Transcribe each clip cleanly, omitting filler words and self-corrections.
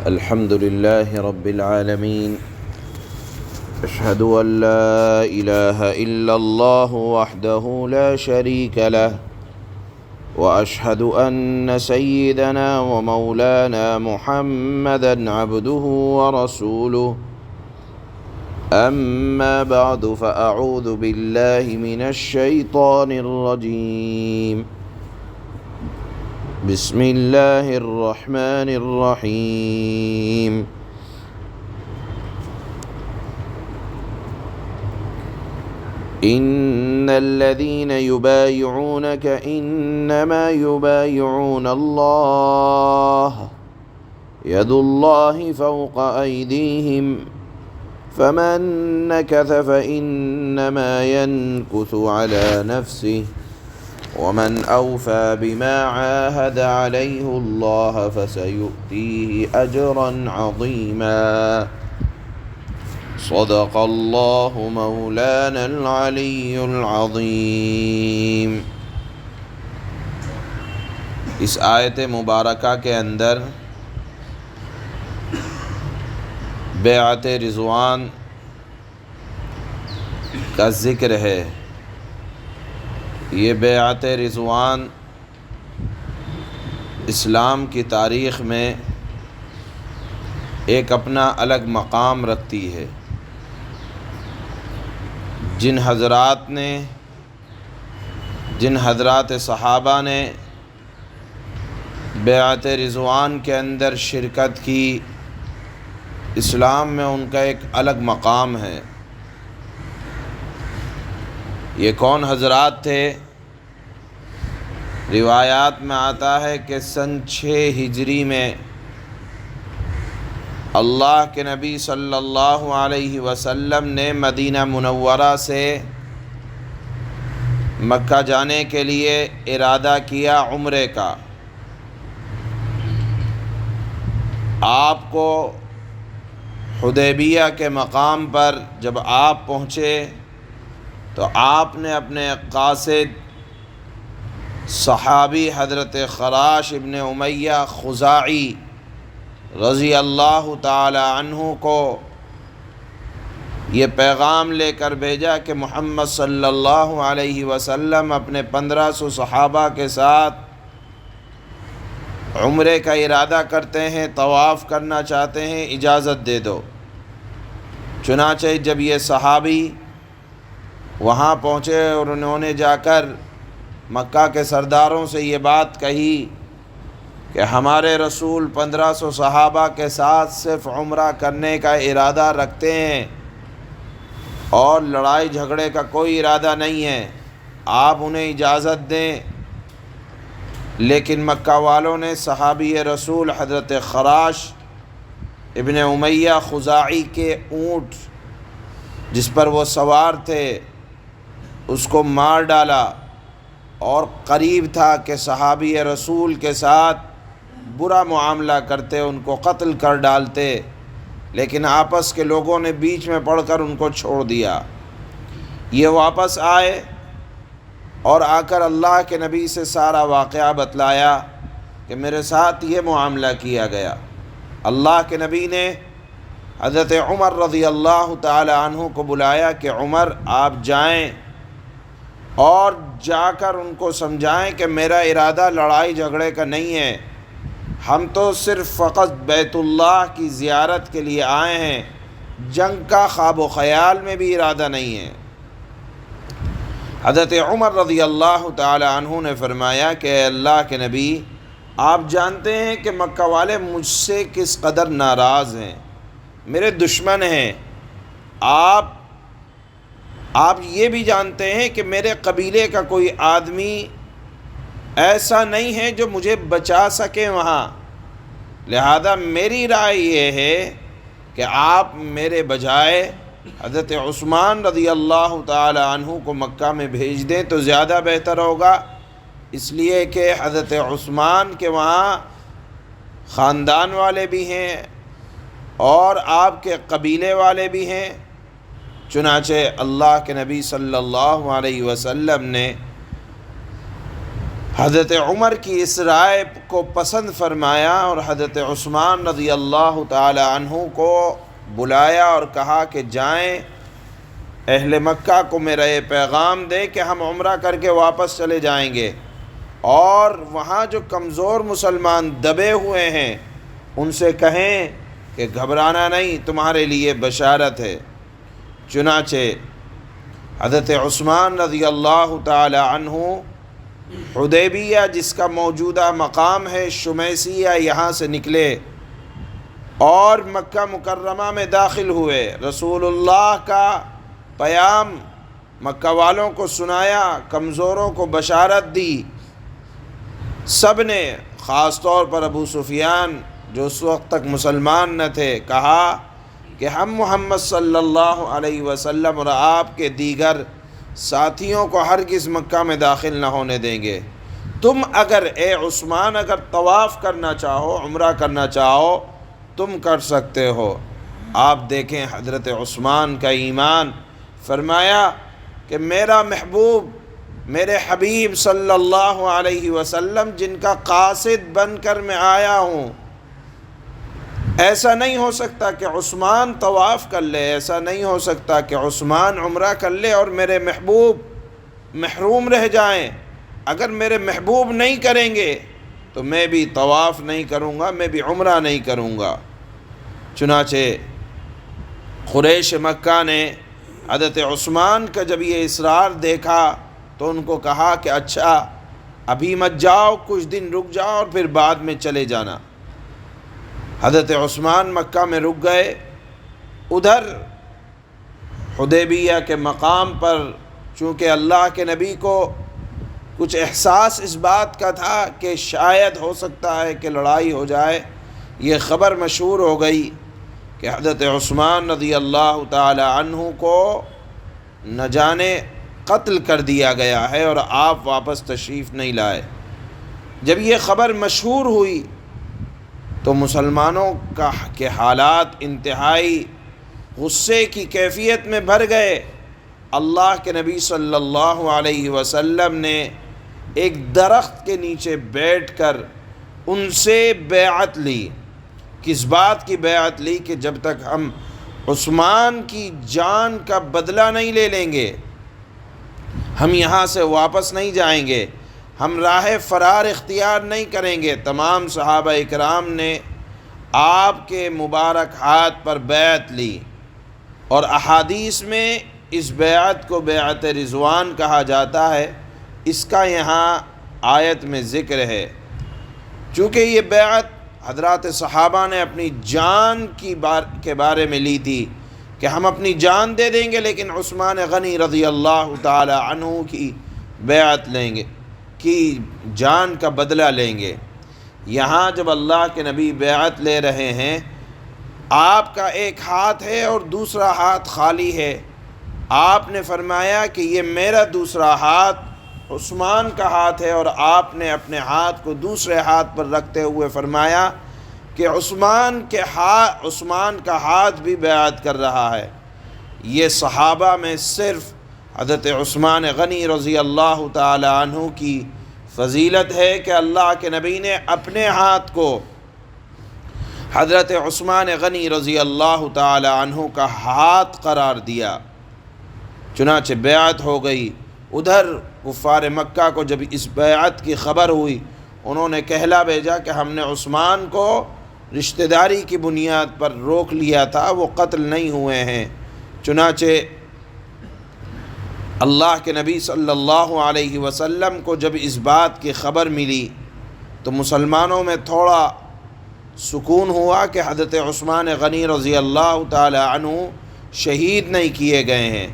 الحمد لله رب العالمين، أشهد أن لا إله إلا الله وحده لا شريك له، وأشهد أن سيدنا ومولانا محمدًا عبده ورسوله. أما بعد، فأعوذ بالله من الشيطان الرجيم. بسم الله الرحمن الرحيم. إن الذين يبايعونك إنما يبايعون الله، يد الله فوق أيديهم، فمن نكث فإنما ينكث على نفسه، ومن أوفى بما عاهد عليه الله فسيؤتيه أجرا عظيما. صدق الله مولانا العلی العظیم۔ اس آیت مبارکہ کے اندر بیعت رضوان کا ذکر ہے۔ یہ بیعت رضوان اسلام کی تاریخ میں ایک اپنا الگ مقام رکھتی ہے۔ جن حضرات صحابہ نے بیعت رضوان کے اندر شرکت کی، اسلام میں ان کا ایک الگ مقام ہے۔ یہ کون حضرات تھے؟ روایات میں آتا ہے کہ سن 6 ہجری میں اللہ کے نبی صلی اللہ علیہ وسلم نے مدینہ منورہ سے مکہ جانے کے لیے ارادہ کیا عمرے کا۔ آپ کو حدیبیہ کے مقام پر جب آپ پہنچے تو آپ نے اپنے قاصد صحابی حضرت خراش ابن امیہ خزاعی رضی اللہ تعالی عنہ کو یہ پیغام لے کر بھیجا کہ محمد صلی اللہ علیہ وسلم اپنے 1500 صحابہ کے ساتھ عمرے کا ارادہ کرتے ہیں، طواف کرنا چاہتے ہیں، اجازت دے دو۔ چنانچہ جب یہ صحابی وہاں پہنچے اور انہوں نے جا کر مکہ کے سرداروں سے یہ بات کہی کہ ہمارے رسول 1500 صحابہ کے ساتھ صرف عمرہ کرنے کا ارادہ رکھتے ہیں اور لڑائی جھگڑے کا کوئی ارادہ نہیں ہے، آپ انہیں اجازت دیں۔ لیکن مکہ والوں نے صحابی رسول حضرت خراش ابن امیہ خزاعی کے اونٹ جس پر وہ سوار تھے اس کو مار ڈالا، اور قریب تھا کہ صحابی رسول کے ساتھ برا معاملہ کرتے، ان کو قتل کر ڈالتے، لیکن آپس کے لوگوں نے بیچ میں پڑھ کر ان کو چھوڑ دیا۔ یہ واپس آئے اور آ کر اللہ کے نبی سے سارا واقعہ بتلایا کہ میرے ساتھ یہ معاملہ کیا گیا۔ اللہ کے نبی نے حضرت عمر رضی اللہ تعالی عنہ کو بلایا کہ عمر آپ جائیں اور جا کر ان کو سمجھائیں کہ میرا ارادہ لڑائی جھگڑے کا نہیں ہے، ہم تو صرف فقط بیت اللہ کی زیارت کے لیے آئے ہیں، جنگ کا خواب و خیال میں بھی ارادہ نہیں ہے۔ حضرت عمر رضی اللہ تعالی عنہ نے فرمایا کہ اے اللہ کے نبی، آپ جانتے ہیں کہ مکہ والے مجھ سے کس قدر ناراض ہیں، میرے دشمن ہیں۔ آپ یہ بھی جانتے ہیں کہ میرے قبیلے کا کوئی آدمی ایسا نہیں ہے جو مجھے بچا سکے وہاں، لہذا میری رائے یہ ہے کہ آپ میرے بجائے حضرت عثمان رضی اللہ تعالی عنہ کو مکہ میں بھیج دیں تو زیادہ بہتر ہوگا، اس لیے کہ حضرت عثمان کے وہاں خاندان والے بھی ہیں اور آپ کے قبیلے والے بھی ہیں۔ چنانچہ اللہ کے نبی صلی اللہ علیہ وسلم نے حضرت عمر کی اس رائے کو پسند فرمایا اور حضرت عثمان رضی اللہ تعالی عنہ کو بلایا اور کہا کہ جائیں اہل مکہ کو میرا یہ پیغام دیں کہ ہم عمرہ کر کے واپس چلے جائیں گے، اور وہاں جو کمزور مسلمان دبے ہوئے ہیں ان سے کہیں کہ گھبرانا نہیں، تمہارے لیے بشارت ہے۔ چنانچہ حضرت عثمان رضی اللہ تعالی عنہ حدیبیہ جس کا موجودہ مقام ہے شمیسیہ، یہاں سے نکلے اور مکہ مکرمہ میں داخل ہوئے۔ رسول اللہ کا پیام مکہ والوں کو سنایا، کمزوروں کو بشارت دی۔ سب نے، خاص طور پر ابو سفیان جو اس وقت تک مسلمان نہ تھے، کہا کہ ہم محمد صلی اللہ علیہ وسلم اور آپ کے دیگر ساتھیوں کو ہرگز مکہ میں داخل نہ ہونے دیں گے۔ تم اگر اے عثمان اگر طواف کرنا چاہو، عمرہ کرنا چاہو، تم کر سکتے ہو۔ آپ دیکھیں حضرت عثمان کا ایمان، فرمایا کہ میرا محبوب، میرے حبیب صلی اللہ علیہ وسلم جن کا قاصد بن کر میں آیا ہوں، ایسا نہیں ہو سکتا کہ عثمان طواف کر لے، ایسا نہیں ہو سکتا کہ عثمان عمرہ کر لے اور میرے محبوب محروم رہ جائیں۔ اگر میرے محبوب نہیں کریں گے تو میں بھی طواف نہیں کروں گا، میں بھی عمرہ نہیں کروں گا۔ چنانچہ قریش مکہ نے حضرت عثمان کا جب یہ اصرار دیکھا تو ان کو کہا کہ اچھا ابھی مت جاؤ، کچھ دن رک جاؤ اور پھر بعد میں چلے جانا۔ حضرت عثمان مکہ میں رک گئے۔ ادھر حدیبیہ کے مقام پر چونکہ اللہ کے نبی کو کچھ احساس اس بات کا تھا کہ شاید ہو سکتا ہے کہ لڑائی ہو جائے، یہ خبر مشہور ہو گئی کہ حضرت عثمان رضی اللہ تعالی عنہ کو نہ جانے قتل کر دیا گیا ہے اور آپ واپس تشریف نہیں لائے۔ جب یہ خبر مشہور ہوئی تو مسلمانوں کے حالات انتہائی غصے کی کیفیت میں بھر گئے۔ اللہ کے نبی صلی اللہ علیہ وسلم نے ایک درخت کے نیچے بیٹھ کر ان سے بیعت لی۔ کس بات کی بیعت لی؟ کہ جب تک ہم عثمان کی جان کا بدلہ نہیں لے لیں گے، ہم یہاں سے واپس نہیں جائیں گے، ہم راہ فرار اختیار نہیں کریں گے۔ تمام صحابہ اکرام نے آپ کے مبارک ہاتھ پر بیعت لی، اور احادیث میں اس بیعت کو بیعت رضوان کہا جاتا ہے۔ اس کا یہاں آیت میں ذکر ہے، چونکہ یہ بیعت حضرات صحابہ نے اپنی جان کے بارے میں لی تھی کہ ہم اپنی جان دے دیں گے لیکن عثمان غنی رضی اللہ تعالی عنہ کی بیعت لیں گے، کی جان کا بدلہ لیں گے۔ یہاں جب اللہ کے نبی بیعت لے رہے ہیں، آپ کا ایک ہاتھ ہے اور دوسرا ہاتھ خالی ہے۔ آپ نے فرمایا کہ یہ میرا دوسرا ہاتھ عثمان کا ہاتھ ہے، اور آپ نے اپنے ہاتھ کو دوسرے ہاتھ پر رکھتے ہوئے فرمایا کہ عثمان کا ہاتھ بھی بیعت کر رہا ہے۔ یہ صحابہ میں صرف حضرت عثمان غنی رضی اللہ تعالی عنہ کی فضیلت ہے کہ اللہ کے نبی نے اپنے ہاتھ کو حضرت عثمان غنی رضی اللہ تعالی عنہ کا ہاتھ قرار دیا۔ چنانچہ بیعت ہو گئی۔ ادھر کفار مکہ کو جب اس بیعت کی خبر ہوئی، انہوں نے کہلا بھیجا کہ ہم نے عثمان کو رشتہ داری کی بنیاد پر روک لیا تھا، وہ قتل نہیں ہوئے ہیں۔ چنانچہ اللہ کے نبی صلی اللہ علیہ وسلم کو جب اس بات کی خبر ملی تو مسلمانوں میں تھوڑا سکون ہوا کہ حضرت عثمان غنی رضی اللہ تعالی عنہ شہید نہیں کیے گئے ہیں۔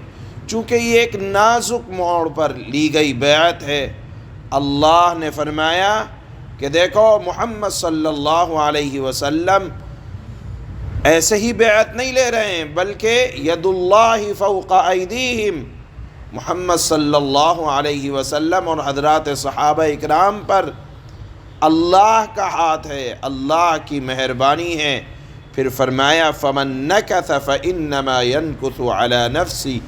چونکہ یہ ایک نازک موڑ پر لی گئی بیعت ہے، اللہ نے فرمایا کہ دیکھو محمد صلی اللہ علیہ وسلم ایسے ہی بیعت نہیں لے رہے ہیں، بلکہ ید اللہ فوق ایدیہم، محمد صلی اللہ علیہ وسلم اور حضرات صحابہ اکرام پر اللہ کا ہاتھ ہے، اللہ کی مہربانی ہے۔ پھر فرمایا فمن نکث فانما ينکث علی نفسی،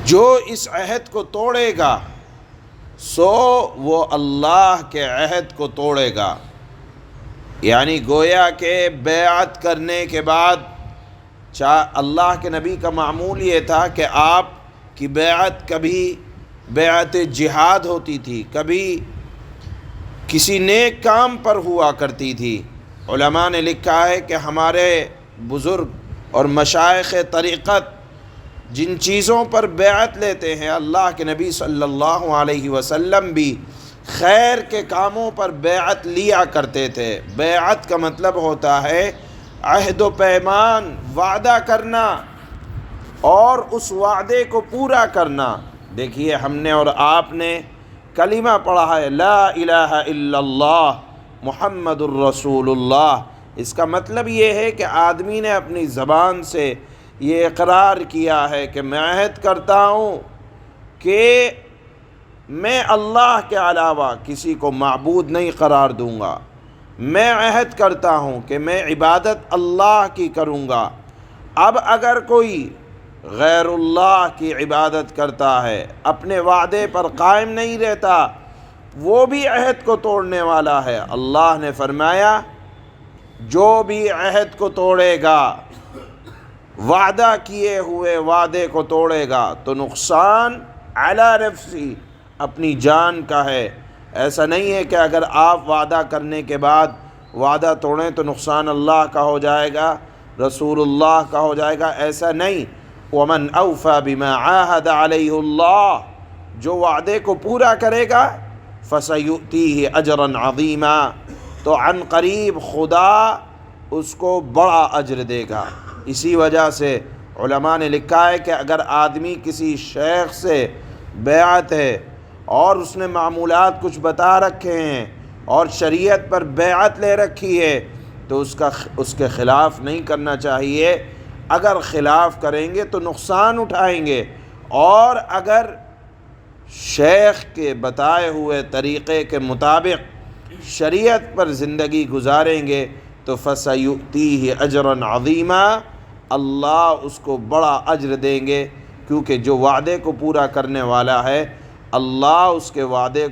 جو اس عہد کو توڑے گا سو وہ اللہ کے عہد کو توڑے گا۔ یعنی گویا کہ بیعت کرنے کے بعد اللہ کے نبی کا معمول یہ تھا کہ آپ کی بیعت کبھی بیعت جہاد ہوتی تھی، کبھی کسی نیک کام پر ہوا کرتی تھی۔ علماء نے لکھا ہے کہ ہمارے بزرگ اور مشائخ طریقت جن چیزوں پر بیعت لیتے ہیں، اللہ کے نبی صلی اللہ علیہ وسلم بھی خیر کے کاموں پر بیعت لیا کرتے تھے۔ بیعت کا مطلب ہوتا ہے عہد و پیمان، وعدہ کرنا اور اس وعدے کو پورا کرنا۔ دیکھیے ہم نے اور آپ نے کلمہ پڑھا ہے، لا الہ الا اللہ محمد الرسول اللہ۔ اس کا مطلب یہ ہے کہ آدمی نے اپنی زبان سے یہ اقرار کیا ہے کہ میں عہد کرتا ہوں کہ میں اللہ کے علاوہ کسی کو معبود نہیں قرار دوں گا، میں عہد کرتا ہوں کہ میں عبادت اللہ کی کروں گا۔ اب اگر کوئی غیر اللہ کی عبادت کرتا ہے، اپنے وعدے پر قائم نہیں رہتا، وہ بھی عہد کو توڑنے والا ہے۔ اللہ نے فرمایا جو بھی عہد کو توڑے گا، وعدہ کیے ہوئے وعدے کو توڑے گا تو نقصان علی نفسی، اپنی جان کا ہے۔ ایسا نہیں ہے کہ اگر آپ وعدہ کرنے کے بعد وعدہ توڑیں تو نقصان اللہ کا ہو جائے گا، رسول اللہ کا ہو جائے گا، ایسا نہیں۔ وَمَنْ أَوْفَى بِمَا عَاهَدَ عَلَيْهُ اللَّهُ، جو وعدے کو پورا کرے گا فَسَيُؤْتِيهِ أَجْرًا عَظِيمًا، تو عن قریب خدا اس کو بڑا اجر دے گا۔ اسی وجہ سے علماء نے لکھا ہے کہ اگر آدمی کسی شیخ سے بیعت ہے اور اس نے معمولات کچھ بتا رکھے ہیں اور شریعت پر بیعت لے رکھی ہے تو اس کے خلاف نہیں کرنا چاہیے۔ اگر خلاف کریں گے تو نقصان اٹھائیں گے، اور اگر شیخ کے بتائے ہوئے طریقے کے مطابق شریعت پر زندگی گزاریں گے تو فَسَيُؤْتِيهِ أَجْرًا عَظِيمًا، اللہ اس کو بڑا اجر دیں گے، کیونکہ جو وعدے کو پورا کرنے والا ہے اللہ اس کے وعدے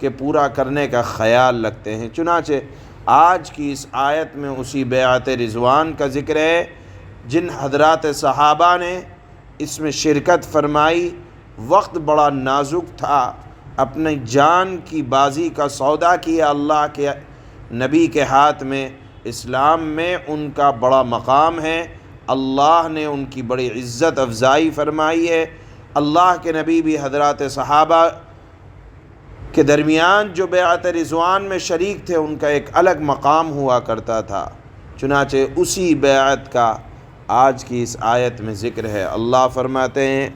کے پورا کرنے کا خیال رکھتے ہیں۔ چنانچہ آج کی اس آیت میں اسی بیعت رضوان کا ذکر ہے۔ جن حضرات صحابہ نے اس میں شرکت فرمائی، وقت بڑا نازک تھا، اپنی جان کی بازی کا سودا کیا اللہ کے نبی کے ہاتھ میں۔ اسلام میں ان کا بڑا مقام ہے، اللہ نے ان کی بڑی عزت افزائی فرمائی ہے۔ اللہ کے نبی بھی حضرات صحابہ کے درمیان جو بیعت رضوان میں شریک تھے ان کا ایک الگ مقام ہوا کرتا تھا۔ چنانچہ اسی بیعت کا آج کی اس آیت میں ذکر ہے۔ اللہ فرماتے ہیں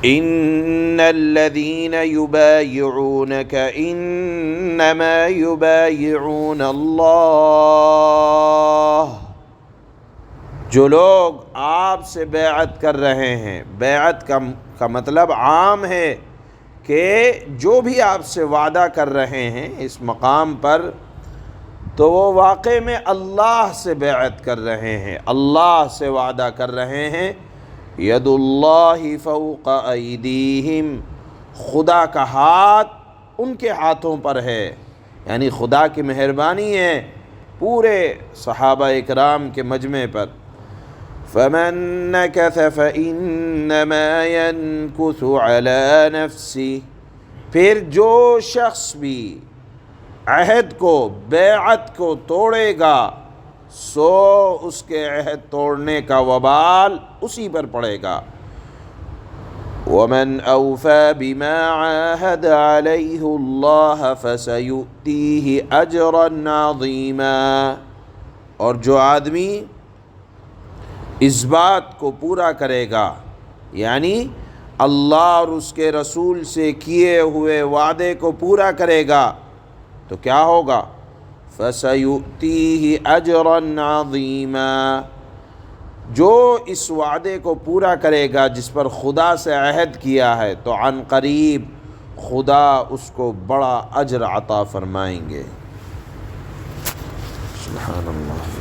ان الذين يبايعونك انما يبايعون الله، جو لوگ آپ سے بیعت کر رہے ہیں، بیعت کا مطلب عام ہے کہ جو بھی آپ سے وعدہ کر رہے ہیں اس مقام پر تو وہ واقع میں اللہ سے بیعت کر رہے ہیں، اللہ سے وعدہ کر رہے ہیں۔ ید اللہ فوق ایدیہم، خدا کا ہاتھ ان کے ہاتھوں پر ہے، یعنی خدا کی مہربانی ہے پورے صحابہ اکرام کے مجمع پر۔ فمن نکث فإنما ينکث علی نفسہ، پھر جو شخص بھی عہد کو، بیعت کو توڑے گا سو اس کے عہد توڑنے کا وبال اسی پر پڑے گا۔ وَمَنْ أَوْفَى بِمَا عَاهَدَ عَلَيْهُ اللَّهَ فَسَيُؤْتِيهِ أَجْرًا عَظِيمًا، اور جو آدمی اس بات کو پورا کرے گا، یعنی اللہ اور اس کے رسول سے کیے ہوئے وعدے کو پورا کرے گا تو کیا ہوگا؟ فَسَيُؤْتِيهِ أَجْرًا عَظِيمًا، جو اس وعدے کو پورا کرے گا جس پر خدا سے عہد کیا ہے تو عن قریب خدا اس کو بڑا اجر عطا فرمائیں گے۔ سبحان اللہ۔